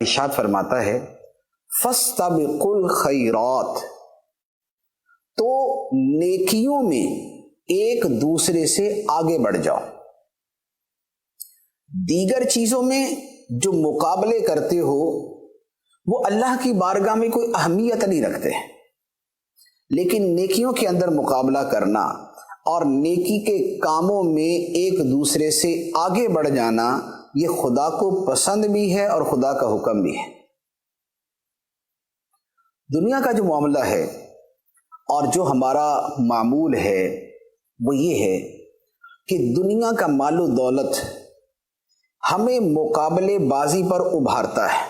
ارشاد فرماتا ہے فاستبقوا الخیرات، تو نیکیوں میں ایک دوسرے سے آگے بڑھ جاؤ۔ دیگر چیزوں میں جو مقابلے کرتے ہو وہ اللہ کی بارگاہ میں کوئی اہمیت نہیں رکھتے، لیکن نیکیوں کے اندر مقابلہ کرنا اور نیکی کے کاموں میں ایک دوسرے سے آگے بڑھ جانا، یہ خدا کو پسند بھی ہے اور خدا کا حکم بھی ہے۔ دنیا کا جو معاملہ ہے اور جو ہمارا معمول ہے وہ یہ ہے کہ دنیا کا مال و دولت ہمیں مقابلے بازی پر ابھارتا ہے،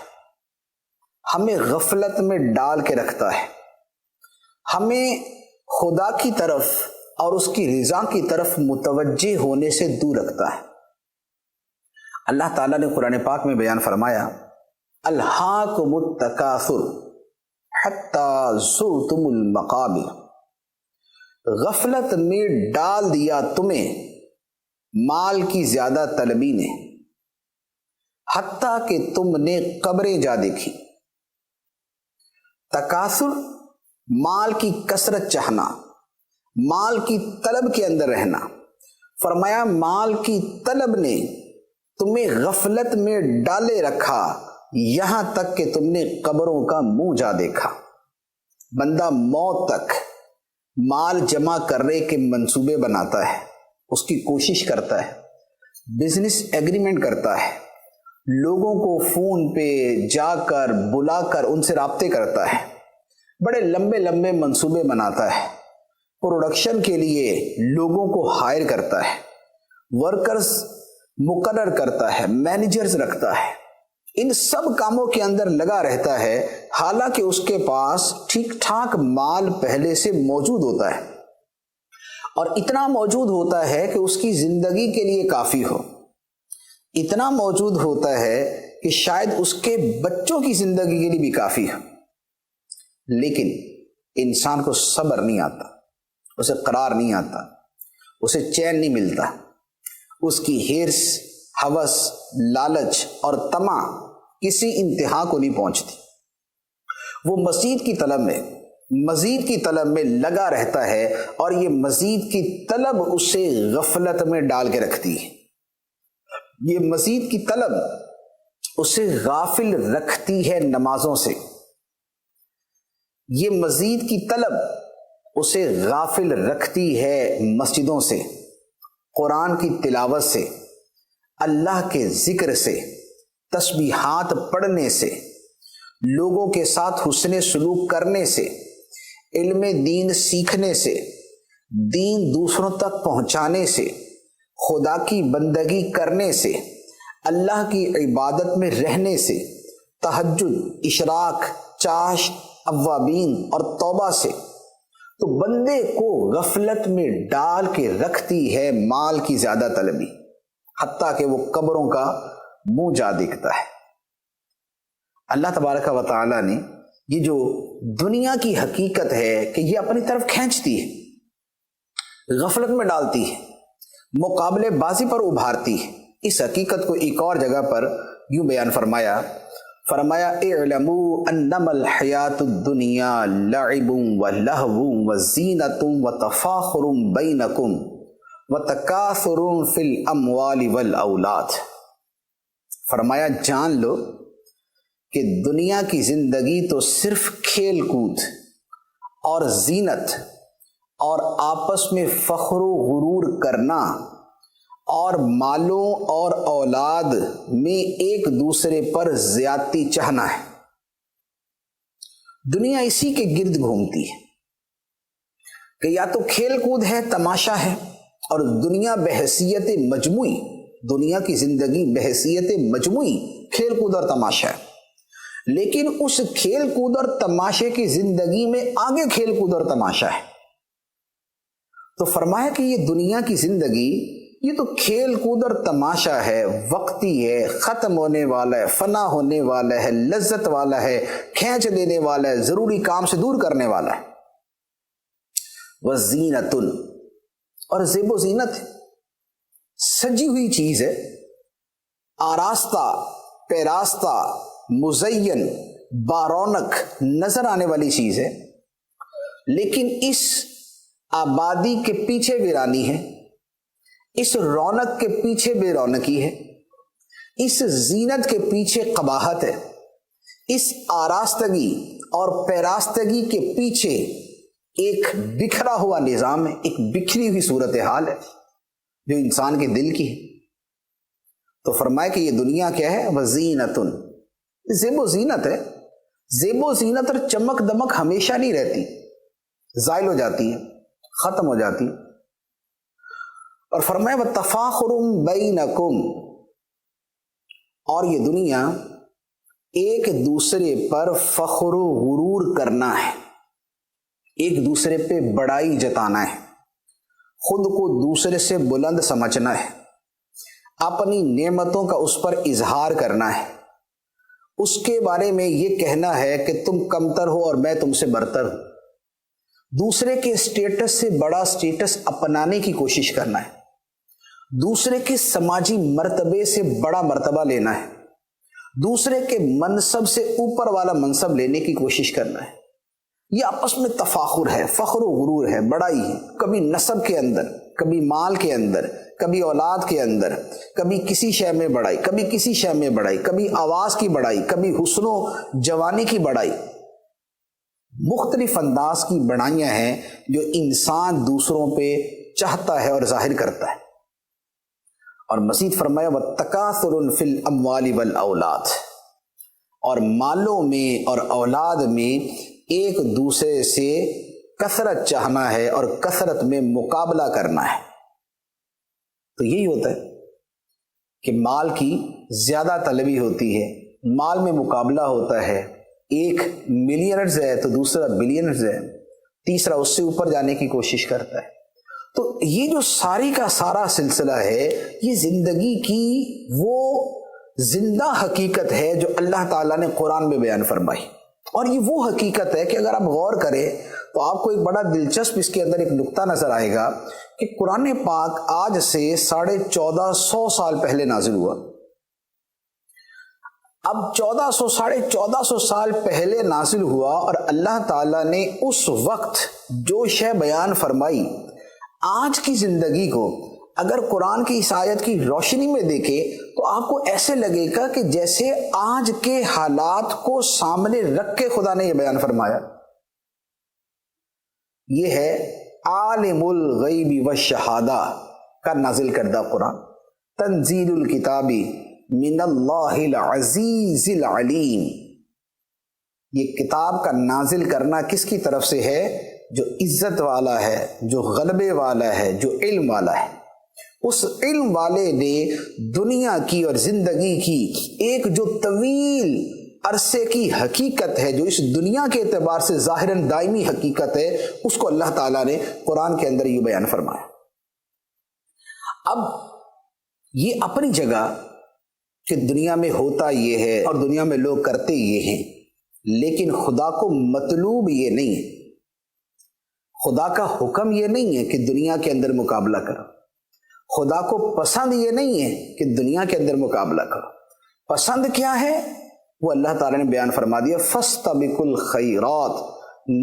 ہمیں غفلت میں ڈال کے رکھتا ہے، ہمیں خدا کی طرف اور اس کی رضا کی طرف متوجہ ہونے سے دور رکھتا ہے۔ اللہ تعالیٰ نے قرآن پاک میں بیان فرمایا الہاکم التکاثر حتی زرتم المقابر، غفلت میں ڈال دیا تمہیں مال کی زیادہ طلبی نے، حتیٰ کہ تم نے قبریں جا دیکھی۔ تکاثر مال کی کثرت چاہنا، مال کی طلب کے اندر رہنا۔ فرمایا مال کی طلب نے تمہیں غفلت میں ڈالے رکھا، یہاں تک کہ تم نے قبروں کا منہ جا دیکھا۔ بندہ موت تک مال جمع کرنے کے منصوبے بناتا ہے، اس کی کوشش کرتا ہے، بزنس ایگریمنٹ کرتا ہے، لوگوں کو فون پہ جا کر بلا کر ان سے رابطے کرتا ہے، بڑے لمبے لمبے منصوبے بناتا ہے، پروڈکشن کے لیے لوگوں کو ہائر کرتا ہے، ورکرز مقرر کرتا ہے، مینیجرز رکھتا ہے، ان سب کاموں کے اندر لگا رہتا ہے، حالانکہ اس کے پاس ٹھیک ٹھاک مال پہلے سے موجود ہوتا ہے، اور اتنا موجود ہوتا ہے کہ اس کی زندگی کے لیے کافی ہو، اتنا موجود ہوتا ہے کہ شاید اس کے بچوں کی زندگی کے لیے بھی کافی ہو، لیکن انسان کو صبر نہیں آتا، اسے قرار نہیں آتا، اسے چین نہیں ملتا، اس کی ہرس، ہوس، لالچ اور طمع کسی انتہا کو نہیں پہنچتی، وہ مزید کی طلب میں مزید کی طلب میں لگا رہتا ہے، اور یہ مزید کی طلب اسے غفلت میں ڈال کے رکھتی ہے، یہ مزید کی طلب اسے غافل رکھتی ہے نمازوں سے، یہ مزید کی طلب اسے غافل رکھتی ہے مسجدوں سے، قرآن کی تلاوت سے، اللہ کے ذکر سے، تسبیحات پڑھنے سے، لوگوں کے ساتھ حسن سلوک کرنے سے، علم دین سیکھنے سے، دین دوسروں تک پہنچانے سے، خدا کی بندگی کرنے سے، اللہ کی عبادت میں رہنے سے، تہجد، اشراق، چاشت، اوابین اور توبہ سے، تو بندے کو غفلت میں ڈال کے رکھتی ہے مال کی زیادہ طلبی، حتیٰ کہ وہ قبروں کا منہ جا دیکھتا ہے۔ اللہ تبارک و تعالیٰ نے یہ جو دنیا کی حقیقت ہے کہ یہ اپنی طرف کھینچتی ہے، غفلت میں ڈالتی ہے، مقابلے بازی پر ابھارتی ہے، اس حقیقت کو ایک اور جگہ پر یوں بیان فرمایا اعلموا انما الحیات الدنیا لعب ولہو وزینۃ وتفاخر بینکم وتکاثر فی الاموال والاولاد، فرمایا جان لو کہ دنیا کی زندگی تو صرف کھیل کود اور زینت اور آپس میں فخر و غرور کرنا اور مالوں اور اولاد میں ایک دوسرے پر زیادتی چاہنا ہے۔ دنیا اسی کے گرد گھومتی ہے کہ یا تو کھیل کود ہے، تماشا ہے، اور دنیا بحیثیت مجموعی، دنیا کی زندگی بحیثیت مجموعی کھیل کود اور تماشا ہے، لیکن اس کھیل کود اور تماشے کی زندگی میں آگے کھیل کود اور تماشا ہے۔ تو فرمایا کہ یہ دنیا کی زندگی یہ تو کھیل کود اور تماشا ہے، وقتی ہے، ختم ہونے والا ہے، فنا ہونے والا ہے، لذت والا ہے، کھینچ لینے والا ہے، ضروری کام سے دور کرنے والا ہے۔ وزینۃ، اور زیب و زینت سجی ہوئی چیز ہے، آراستہ، پیراستہ، مزین، بارونق نظر آنے والی چیز ہے، لیکن اس آبادی کے پیچھے ویرانی ہے، اس رونق کے پیچھے بے رونقی ہے، اس زینت کے پیچھے قباحت ہے، اس آراستگی اور پیراستگی کے پیچھے ایک بکھرا ہوا نظام ہے، ایک بکھری ہوئی صورتحال ہے جو انسان کے دل کی ہے۔ تو فرمائے کہ یہ دنیا کیا ہے؟ وزینتن، زیب و زینت ہے۔ زیب و زینت اور چمک دمک ہمیشہ نہیں رہتی، زائل ہو جاتی ہے، ختم ہو جاتی ہے۔ اور فرمائے وتفاخر بینکم، اور یہ دنیا ایک دوسرے پر فخر و غرور کرنا ہے، ایک دوسرے پہ بڑائی جتانا ہے، خود کو دوسرے سے بلند سمجھنا ہے، اپنی نعمتوں کا اس پر اظہار کرنا ہے، اس کے بارے میں یہ کہنا ہے کہ تم کمتر ہو اور میں تم سے برتر ہوں، دوسرے کے اسٹیٹس سے بڑا اسٹیٹس اپنانے کی کوشش کرنا ہے، دوسرے کے سماجی مرتبے سے بڑا مرتبہ لینا ہے، دوسرے کے منصب سے اوپر والا منصب لینے کی کوشش کرنا ہے۔ یہ آپس میں تفاخر ہے، فخر و غرور ہے، بڑائی ہے، کبھی نسب کے اندر، کبھی مال کے اندر، کبھی اولاد کے اندر، کبھی کسی شے میں بڑائی، کبھی کسی شے میں بڑائی، کبھی آواز کی بڑائی، کبھی حسن و جوانی کی بڑائی، مختلف انداز کی بڑائیاں ہیں جو انسان دوسروں پہ چاہتا ہے اور ظاہر کرتا ہے۔ اور مزید فرمایا وَالتَّكَاثُرٌ فِي الْأَمْوَالِ وَالْأَوْلَادِ، اور مالوں میں اور اولاد میں ایک دوسرے سے کثرت چاہنا ہے اور کثرت میں مقابلہ کرنا ہے۔ تو یہی ہوتا ہے کہ مال کی زیادہ طلبی ہوتی ہے، مال میں مقابلہ ہوتا ہے، ایک ملینرز ہے تو دوسرا بلینرز ہے، تیسرا اس سے اوپر جانے کی کوشش کرتا ہے۔ تو یہ جو ساری کا سارا سلسلہ ہے، یہ زندگی کی وہ زندہ حقیقت ہے جو اللہ تعالیٰ نے قرآن میں بیان فرمائی، اور یہ وہ حقیقت ہے کہ اگر آپ غور کریں تو آپ کو ایک بڑا دلچسپ اس کے اندر ایک نقطہ نظر آئے گا کہ قرآن پاک آج سے 1450 سال پہلے نازل ہوا۔ اب 1450 سال پہلے نازل ہوا، اور اللہ تعالیٰ نے اس وقت جو شے بیان فرمائی، آج کی زندگی کو اگر قرآن کی اس آیت کی روشنی میں دیکھیں تو آپ کو ایسے لگے گا کہ جیسے آج کے حالات کو سامنے رکھ کے خدا نے یہ بیان فرمایا۔ یہ ہے عالم الغیب والشہادہ کا نازل کردہ قرآن، تنزیل الکتاب من اللہ العزیز العلیم۔ یہ کتاب کا نازل کرنا کس کی طرف سے ہے؟ جو عزت والا ہے، جو غلبے والا ہے، جو علم والا ہے۔ اس علم والے نے دنیا کی اور زندگی کی ایک جو طویل عرصے کی حقیقت ہے، جو اس دنیا کے اعتبار سے ظاہراً دائمی حقیقت ہے، اس کو اللہ تعالیٰ نے قرآن کے اندر یہ بیان فرمایا۔ اب یہ اپنی جگہ کہ دنیا میں ہوتا یہ ہے اور دنیا میں لوگ کرتے یہ ہیں، لیکن خدا کو مطلوب یہ نہیں ہے، خدا کا حکم یہ نہیں ہے کہ دنیا کے اندر مقابلہ کرو، خدا کو پسند یہ نہیں ہے کہ دنیا کے اندر مقابلہ کرو۔ پسند کیا ہے؟ وہ اللہ تعالیٰ نے بیان فرما دیا، فَاسْتَبِقُوا الْخَيْرَاتِ،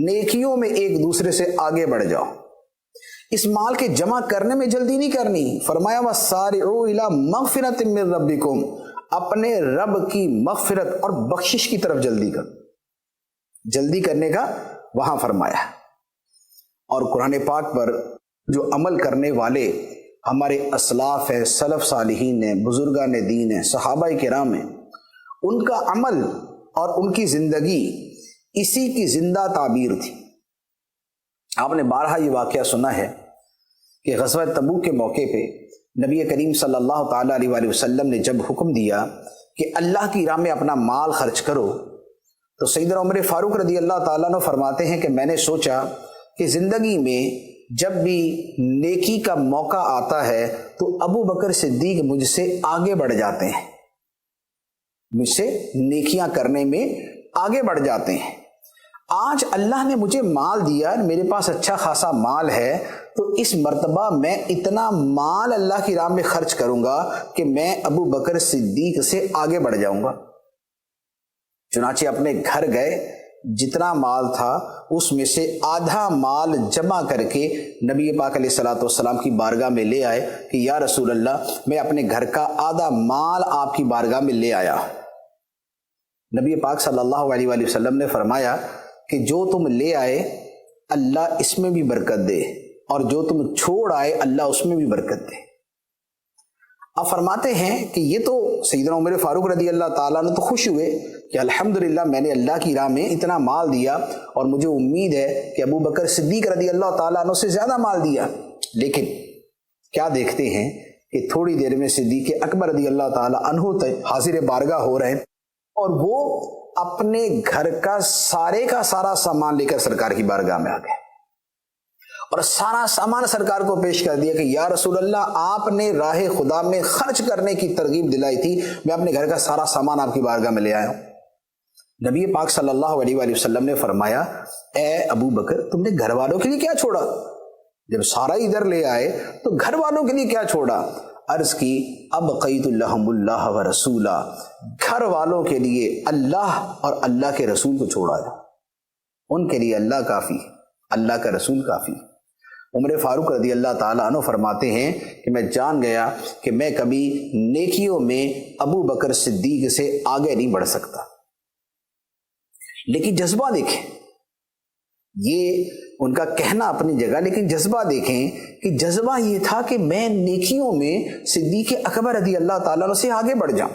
نیکیوں میں ایک دوسرے سے آگے بڑھ جاؤ۔ اس مال کے جمع کرنے میں جلدی نہیں کرنی، فرمایا وَسَارِعُوا إِلَىٰ مَغْفِرَةٍ مِّن رَبِّكُمْ، اپنے رب کی مغفرت اور بخشش کی طرف جلدی کرو۔ جلدی کرنے کا وہاں فرمایا۔ اور قرآن پاک پر جو عمل کرنے والے ہمارے اسلاف ہیں، سلف صالحین ہیں، بزرگان دین ہیں، صحابہ کرام ہیں، ان کا عمل اور ان کی زندگی اسی کی زندہ تعبیر تھی۔ آپ نے بارہا یہ واقعہ سنا ہے کہ غزوہ تبوک کے موقع پہ نبی کریم صلی اللہ تعالیٰ علیہ وآلہ وسلم نے جب حکم دیا کہ اللہ کی راہ میں اپنا مال خرچ کرو، تو سیدنا عمر فاروق رضی اللہ تعالیٰ عنہ فرماتے ہیں کہ میں نے سوچا کہ زندگی میں جب بھی نیکی کا موقع آتا ہے تو ابو بکر صدیق مجھ سے آگے بڑھ جاتے ہیں، مجھ سے نیکیاں کرنے میں آگے بڑھ جاتے ہیں۔ آج اللہ نے مجھے مال دیا، میرے پاس اچھا خاصا مال ہے، تو اس مرتبہ میں اتنا مال اللہ کی راہ میں خرچ کروں گا کہ میں ابو بکر صدیق سے آگے بڑھ جاؤں گا۔ چنانچہ اپنے گھر گئے، جتنا مال تھا اس میں سے آدھا مال جمع کر کے نبی پاک علیہ الصلوۃ والسلام کی بارگاہ میں لے آئے کہ یا رسول اللہ، میں اپنے گھر کا آدھا مال آپ کی بارگاہ میں لے آیا۔ نبی پاک صلی اللہ علیہ وآلہ وسلم نے فرمایا کہ جو تم لے آئے اللہ اس میں بھی برکت دے، اور جو تم چھوڑ آئے اللہ اس میں بھی برکت دے۔ اب فرماتے ہیں کہ یہ تو سیدنا عمر فاروق رضی اللہ تعالیٰ نے تو خوش ہوئے کہ الحمدللہ میں نے اللہ کی راہ میں اتنا مال دیا، اور مجھے امید ہے کہ ابو بکر صدیق رضی اللہ تعالیٰ عنہ سے زیادہ مال دیا۔ لیکن کیا دیکھتے ہیں کہ تھوڑی دیر میں صدیق اکبر رضی اللہ تعالیٰ عنہ حاضر بارگاہ ہو رہے ہیں، اور وہ اپنے گھر کا سارا سامان لے کر سرکار کی بارگاہ میں آ گئے، اور سارا سامان سرکار کو پیش کر دیا کہ یا رسول اللہ، آپ نے راہ خدا میں خرچ کرنے کی ترغیب دلائی تھی، میں اپنے گھر کا سارا سامان آپ کی بارگاہ میں لے آیا ہوں۔ نبی پاک صلی اللہ علیہ وآلہ وسلم نے فرمایا، اے ابو بکر، تم نے گھر والوں کے لیے کیا چھوڑا؟ جب سارا ادھر لے آئے تو گھر والوں کے لیے کیا چھوڑا؟ عرض کی، ابقیت لہم اللہ و رسولہ، گھر والوں کے لیے اللہ اور اللہ کے رسول کو چھوڑا ہے، ان کے لیے اللہ کافی، اللہ کا رسول کافی۔ عمر فاروق رضی اللہ تعالیٰ عنہ فرماتے ہیں کہ میں جان گیا کہ میں کبھی نیکیوں میں ابو بکر صدیق سے آگے نہیں بڑھ سکتا، لیکن جذبہ دیکھیں، یہ ان کا کہنا اپنی جگہ، لیکن جذبہ دیکھیں کہ جذبہ یہ تھا کہ میں نیکیوں میں صدیق اکبر رضی اللہ تعالیٰ عنہ سے آگے بڑھ جاؤں،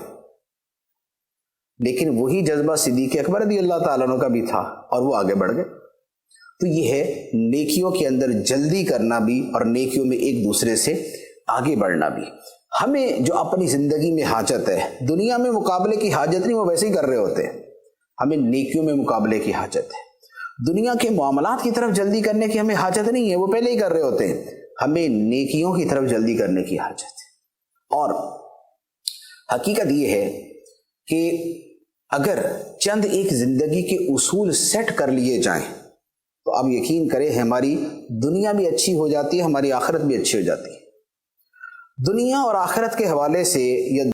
لیکن وہی جذبہ صدیق اکبر رضی اللہ تعالیٰ عنہ کا بھی تھا اور وہ آگے بڑھ گئے۔ تو یہ ہے نیکیوں کے اندر جلدی کرنا بھی، اور نیکیوں میں ایک دوسرے سے آگے بڑھنا بھی۔ ہمیں جو اپنی زندگی میں حاجت ہے، دنیا میں مقابلے کی حاجت نہیں، وہ ویسے ہی کر رہے ہوتے ہیں، ہمیں نیکیوں میں مقابلے کی حاجت ہے۔ دنیا کے معاملات کی طرف جلدی کرنے کی ہمیں حاجت نہیں ہے، وہ پہلے ہی کر رہے ہوتے ہیں، ہمیں نیکیوں کی طرف جلدی کرنے کی حاجت ہے۔ اور حقیقت یہ ہے کہ اگر چند ایک زندگی کے اصول سیٹ کر لیے جائیں تو آپ یقین کریں ہماری دنیا بھی اچھی ہو جاتی ہے، ہماری آخرت بھی اچھی ہو جاتی ہے۔ دنیا اور آخرت کے حوالے سے یا